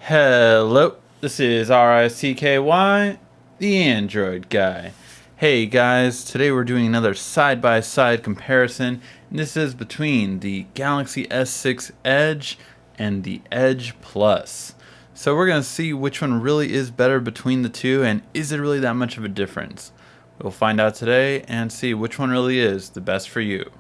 Hello, this is RICKY, the Android guy. Hey guys, today we're doing another side-by-side comparison, and this is between the Galaxy S6 Edge and the Edge Plus. So we're going to see which one really is better between the two, and is it really that much of a difference? We'll find out today and see which one really is the best for you.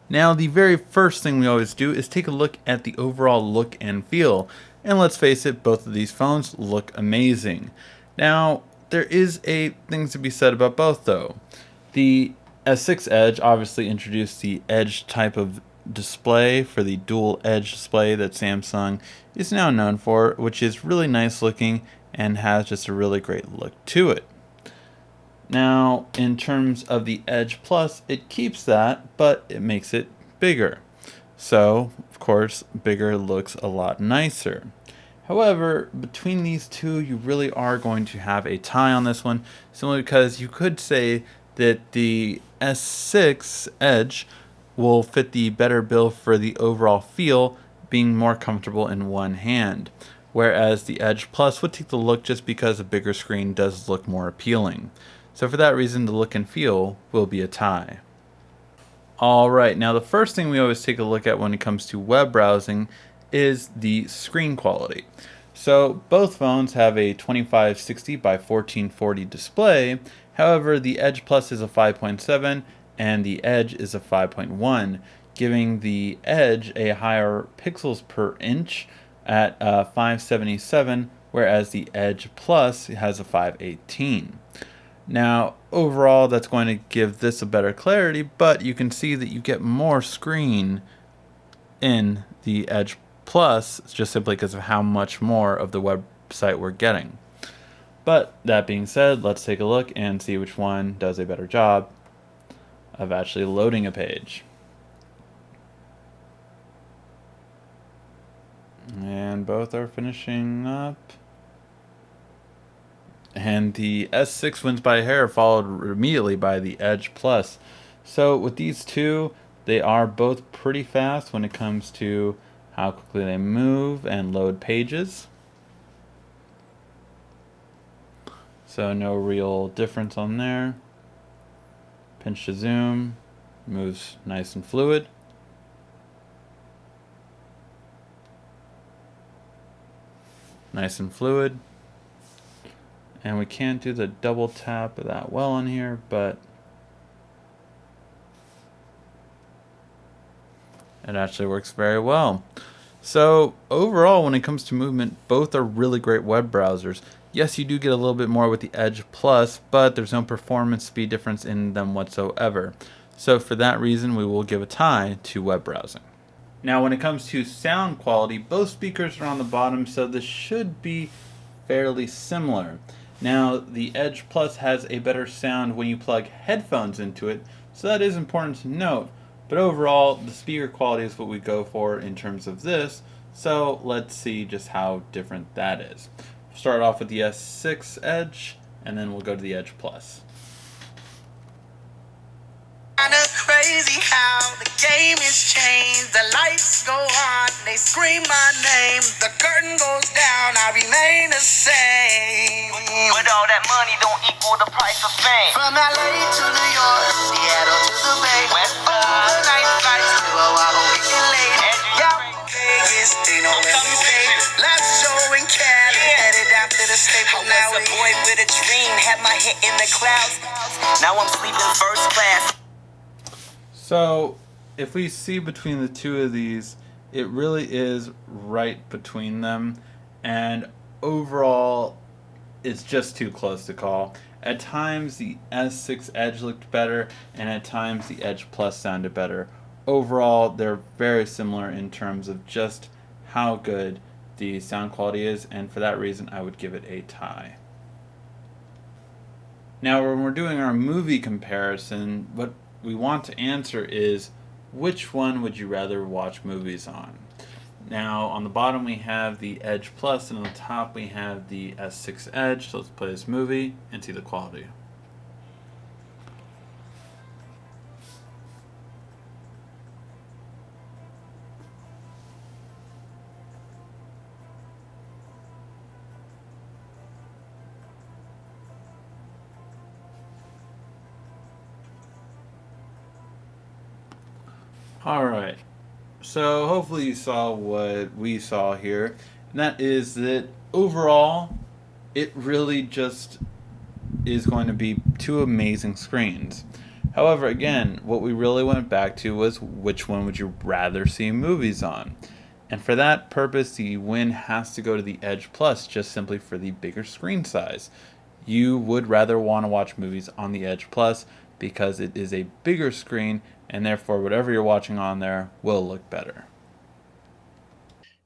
Now, the very first thing we always do is take a look at the overall look and feel. And let's face it, both of these phones look amazing. Now, there is a thing to be said about both though. The S6 Edge obviously introduced the Edge type of display for the dual edge display that Samsung is now known for, which is really nice looking and has just a really great look to it. Now, in terms of the Edge Plus, it keeps that, but it makes it bigger. So, of course, bigger looks a lot nicer. However, between these two, you really are going to have a tie on this one, simply because you could say that the S6 Edge will fit the better bill for the overall feel, being more comfortable in one hand, whereas the Edge Plus would take the look just because a bigger screen does look more appealing. So for that reason, the look and feel will be a tie. Alright, now the first thing we always take a look at when it comes to web browsing is the screen quality. So both phones have a 2560 by 1440 display, however the Edge Plus is a 5.7 and the Edge is a 5.1, giving the Edge a higher pixels per inch at 577, whereas the Edge Plus has a 518. Now, overall, that's going to give this a better clarity, but you can see that you get more screen in the Edge Plus, just simply because of how much more of the website we're getting. But that being said, let's take a look and see which one does a better job of actually loading a page. And both are finishing up. And the S6 wins by a hair, followed immediately by the Edge Plus. So with these two, they are both pretty fast when it comes to how quickly they move and load pages. So no real difference on there. Pinch to zoom, moves nice and fluid. Nice and fluid. And we can't do the double tap that well on here, but it actually works very well. So overall, when it comes to movement, both are really great web browsers. Yes, you do get a little bit more with the Edge Plus, but there's no performance speed difference in them whatsoever. So for that reason, we will give a tie to web browsing. Now when it comes to sound quality, both speakers are on the bottom, so this should be fairly similar. Now, the Edge Plus has a better sound when you plug headphones into it, so that is important to note. But overall, the speaker quality is what we go for in terms of this, so let's see just how different that is. We'll start off with the S6 Edge, and then we'll go to the Edge Plus. Kinda crazy how the game is changed. The lights go on, they scream my name. The curtain goes down, I remain the same. But all that money don't equal the price of fame. From LA to New York, Seattle to the Bay, West overnight flights to Oahu, weekend late. Yeah, Vegas, they know where we stay. Last show in Cali, headed down to the States. I was a boy with a dream, had my head in the clouds. Now I'm sleeping first class. So, if we see between the two of these, it really is right between them, and overall, it's just too close to call. At times, the S6 Edge looked better, and at times, the Edge Plus sounded better. Overall, they're very similar in terms of just how good the sound quality is, and for that reason, I would give it a tie. Now, when we're doing our movie comparison, what we want to answer is, which one would you rather watch movies on? Now, on the bottom we have the Edge Plus, and on the top we have the S6 Edge. So let's play this movie and see the quality. All right. So hopefully you saw what we saw here, and that is that overall, it really just is going to be two amazing screens. However, again, what we really went back to was which one would you rather see movies on? And for that purpose, the win has to go to the Edge Plus just simply for the bigger screen size. You would rather want to watch movies on the Edge Plus because it is a bigger screen and therefore whatever you're watching on there will look better.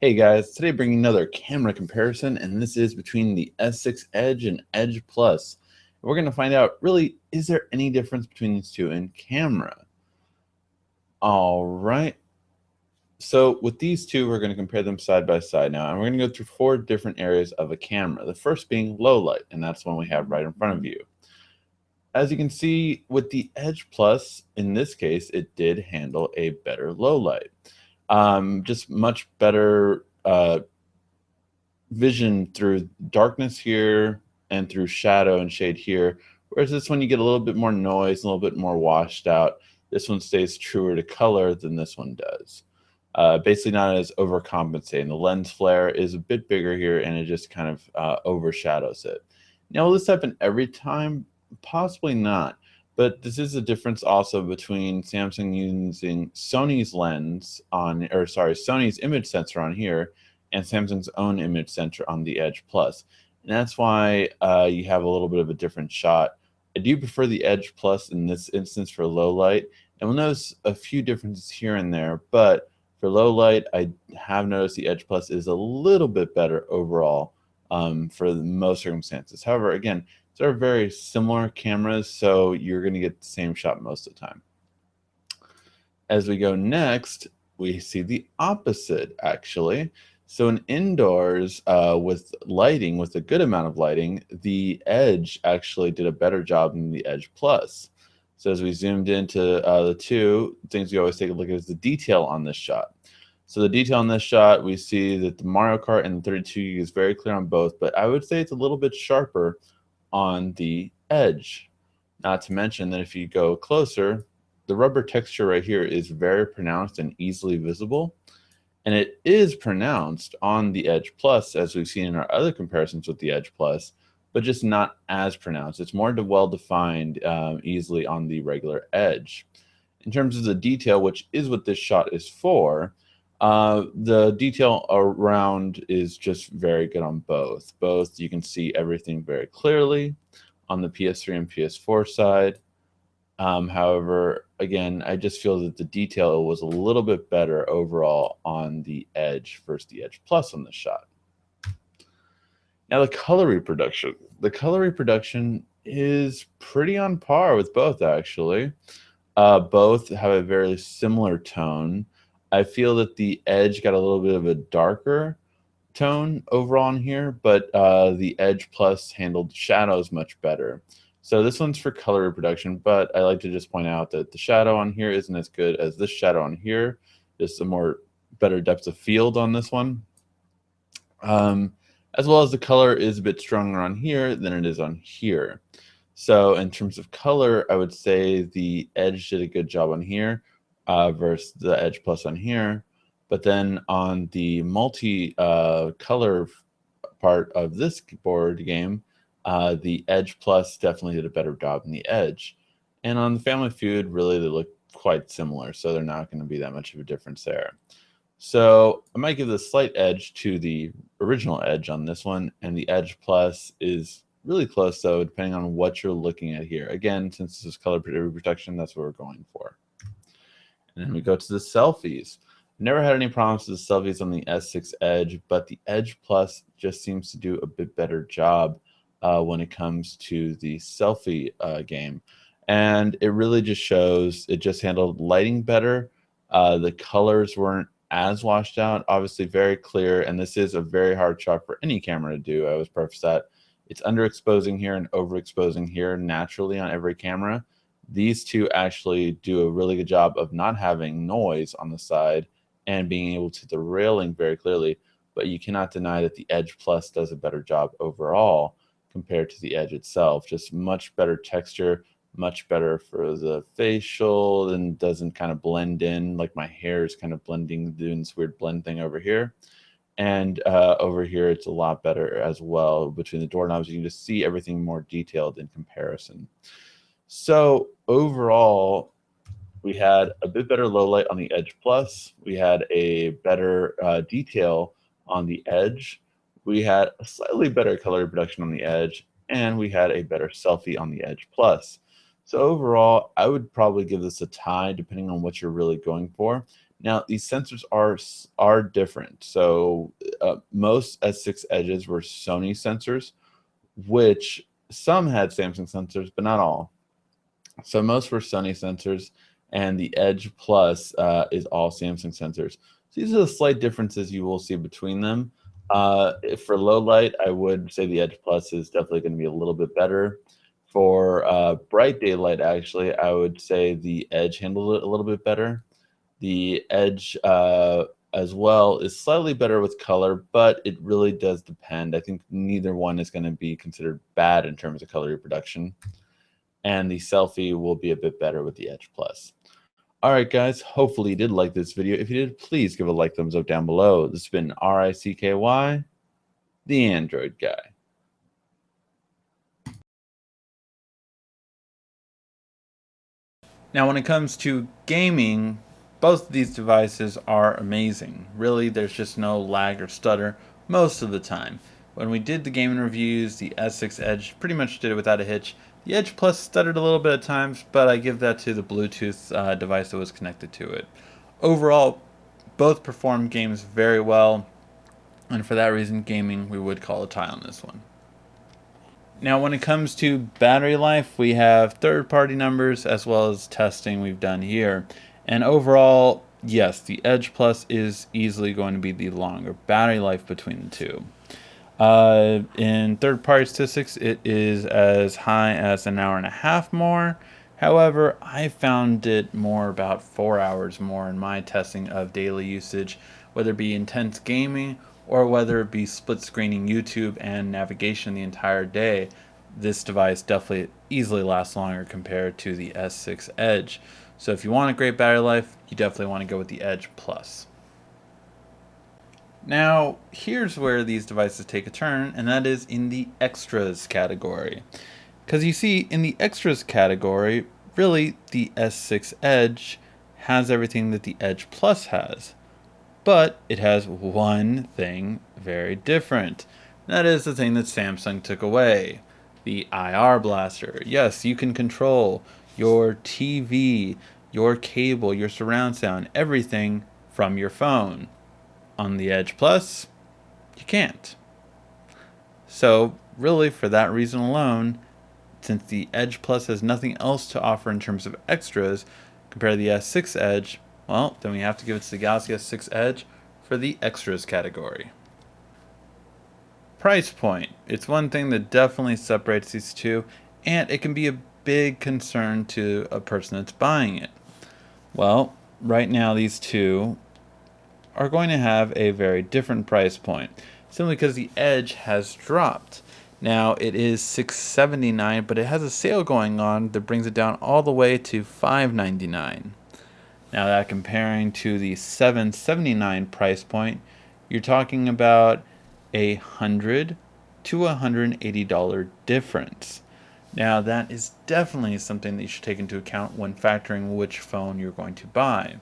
Hey guys, today bringing another camera comparison, and this is between the S6 Edge and Edge Plus. We're going to find out, really, is there any difference between these two in camera? All right. So with these two, we're going to compare them side by side now, and we're going to go through 4 different areas of a camera. The first being low light, and that's the one we have right in front of you. As you can see with the Edge Plus, in this case, it did handle a better low light. Just much better vision through darkness here and through shadow and shade here. Whereas this one, you get a little bit more noise, a little bit more washed out. This one stays truer to color than this one does. Basically not as overcompensating. The lens flare is a bit bigger here, and it just kind of overshadows it. Now, will this happen every time? Possibly not. But this is a difference also between Samsung using Sony's lens on, or sorry, Sony's image sensor on here, and Samsung's own image sensor on the Edge Plus. And that's why you have a little bit of a different shot. I do prefer the Edge Plus in this instance for low light, and we'll notice a few differences here and there, but for low light, I have noticed the Edge Plus is a little bit better overall for most circumstances. However, again, these are very similar cameras, so you're going to get the same shot most of the time. As we go next, we see the opposite, actually. So in indoors with lighting, with a good amount of lighting, the Edge actually did a better job than the Edge Plus. So as we zoomed into the two, things we always take a look at is the detail on this shot. So the detail on this shot, we see that the Mario Kart and the 32 is very clear on both, but I would say it's a little bit sharper on the Edge. Not to mention that if you go closer, the rubber texture right here is very pronounced and easily visible. And it is pronounced on the Edge Plus, as we've seen in our other comparisons with the Edge Plus, but just not as pronounced. It's more well-defined easily on the regular Edge. In terms of the detail, which is what this shot is for, the detail around is just very good on both. Both, you can see everything very clearly on the PS3 and PS4 side. However, again, I just feel that the detail was a little bit better overall on the Edge versus the Edge Plus on this shot. Now, the color reproduction. The color reproduction is pretty on par with both, actually. Both have a very similar tone. I feel that the Edge got a little bit of a darker tone overall in here, but the Edge Plus handled shadows much better. So this one's for color reproduction, but I like to just point out that the shadow on here isn't as good as this shadow on here. Just a more better depth of field on this one. As well as the color is a bit stronger on here than it is on here. So in terms of color, I would say the Edge did a good job on here versus the Edge Plus on here. But then on the multi-color part of this board game, the Edge Plus definitely did a better job than the Edge. And on the Family Feud, really they look quite similar, so they're not going to be that much of a difference there. So I might give the slight edge to the original Edge on this one, and the Edge Plus is really close, though, depending on what you're looking at here. Again, since this is color reproduction, that's what we're going for. And then we go to the selfies. Never had any problems with the selfies on the S6 Edge, but the Edge Plus just seems to do a bit better job when it comes to the selfie game. And it really just shows it just handled lighting better. The colors weren't as washed out, obviously very clear, and this is a very hard shot for any camera to do. I always preface that. It's underexposing here and overexposing here naturally on every camera. These two actually do a really good job of not having noise on the side and being able to the railing very clearly, but you cannot deny that the Edge Plus does a better job overall compared to the Edge itself. Just much better texture, much better for the facial and doesn't kind of blend in, like my hair is kind of blending, doing this weird blend thing over here. And over here, it's a lot better as well. Between the doorknobs, you can just see everything more detailed in comparison. So overall, we had a bit better low light on the Edge Plus. We had a better detail on the Edge. We had a slightly better color reproduction on the Edge, and we had a better selfie on the Edge Plus. So overall, I would probably give this a tie, depending on what you're really going for. Now, these sensors are different. So most S6 Edges were Sony sensors, which some had Samsung sensors, but not all. So most were Sony sensors, and the Edge Plus is all Samsung sensors. So these are the slight differences you will see between them. For low light, I would say the Edge Plus is definitely going to be a little bit better. For bright daylight, actually, I would say the Edge handled it a little bit better. The Edge as well is slightly better with color, but it really does depend. I think neither one is going to be considered bad in terms of color reproduction. And the selfie will be a bit better with the Edge Plus. All right, guys, hopefully you did like this video. If you did, please give a like, thumbs up down below. This has been RICKY, the Android Guy. Now, when it comes to gaming, both of these devices are amazing. Really, there's just no lag or stutter most of the time. When we did the gaming reviews, the S6 Edge pretty much did it without a hitch. The Edge Plus stuttered a little bit at times, but I give that to the Bluetooth device that was connected to it. Overall, both performed games very well, and for that reason, gaming, we would call a tie on this one. Now, when it comes to battery life, we have third-party numbers as well as testing we've done here. And overall, yes, the Edge Plus is easily going to be the longer battery life between the two. In third-party statistics, it is as high as an hour and a half more. However, I found it more about 4 hours more in my testing of daily usage, whether it be intense gaming or whether it be split screening YouTube and navigation the entire day. This device definitely easily lasts longer compared to the S6 Edge. So if you want a great battery life, you definitely want to go with the Edge Plus. Now, here's where these devices take a turn, and that is in the extras category. Because you see, in the extras category, really, the S6 Edge has everything that the Edge Plus has. But it has one thing very different. That is the thing that Samsung took away. The IR blaster. Yes, you can control your TV, your cable, your surround sound, everything from your phone. On the Edge Plus, you can't. So, really, for that reason alone, since the Edge Plus has nothing else to offer in terms of extras compared to the S6 Edge, well, then we have to give it to the Galaxy S6 Edge for the extras category. Price point. It's one thing that definitely separates these two, and it can be a big concern to a person that's buying it. Well, right now these two are going to have a very different price point, simply because the Edge has dropped. Now it is $679, but it has a sale going on that brings it down all the way to $599. Now that comparing to the $779 price point, you're talking about $100 to $180 difference. Now that is definitely something that you should take into account when factoring which phone you're going to buy.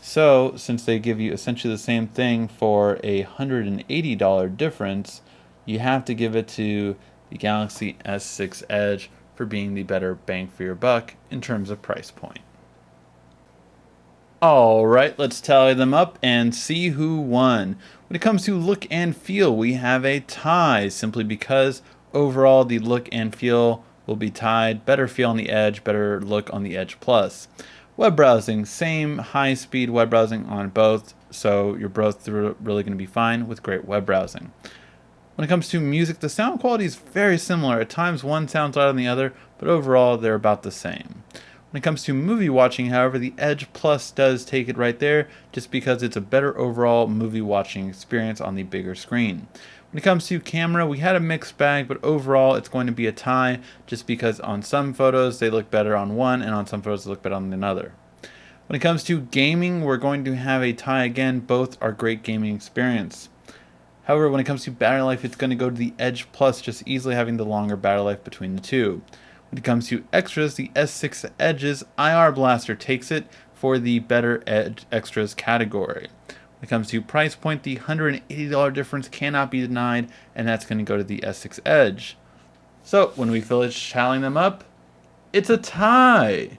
So, since they give you essentially the same thing for a $180 difference, you have to give it to the Galaxy S6 Edge for being the better bang for your buck in terms of price point. Alright, let's tally them up and see who won. When it comes to look and feel, we have a tie, simply because overall the look and feel will be tied. Better feel on the Edge, better look on the Edge Plus. Web browsing, same high-speed web browsing on both, so you're both really going to be fine with great web browsing. When it comes to music, the sound quality is very similar. At times one sounds louder than the other, but overall they're about the same. When it comes to movie watching, however, the Edge Plus does take it right there, just because it's a better overall movie watching experience on the bigger screen. When it comes to camera, we had a mixed bag, but overall it's going to be a tie just because on some photos they look better on one and on some photos they look better on another. When it comes to gaming, we're going to have a tie again. Both are great gaming experience. However, when it comes to battery life, it's going to go to the Edge Plus, just easily having the longer battery life between the two. When it comes to extras, the S6 Edge's IR Blaster takes it for the better Edge extras category. When it comes to price point, the $180 difference cannot be denied, and that's going to go to the S6 Edge. So, when we finish tallying them up, it's a tie.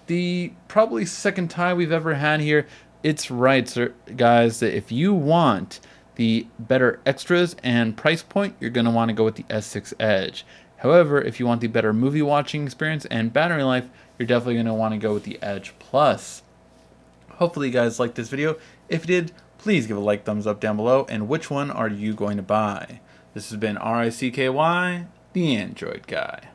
The probably second tie we've ever had here. It's right, sir, guys, that if you want the better extras and price point, you're going to want to go with the S6 Edge. However, if you want the better movie watching experience and battery life, you're definitely going to want to go with the Edge Plus. Hopefully you guys liked this video. If you did, please give a like, thumbs up down below, and which one are you going to buy? This has been RICKY, the Android Guy.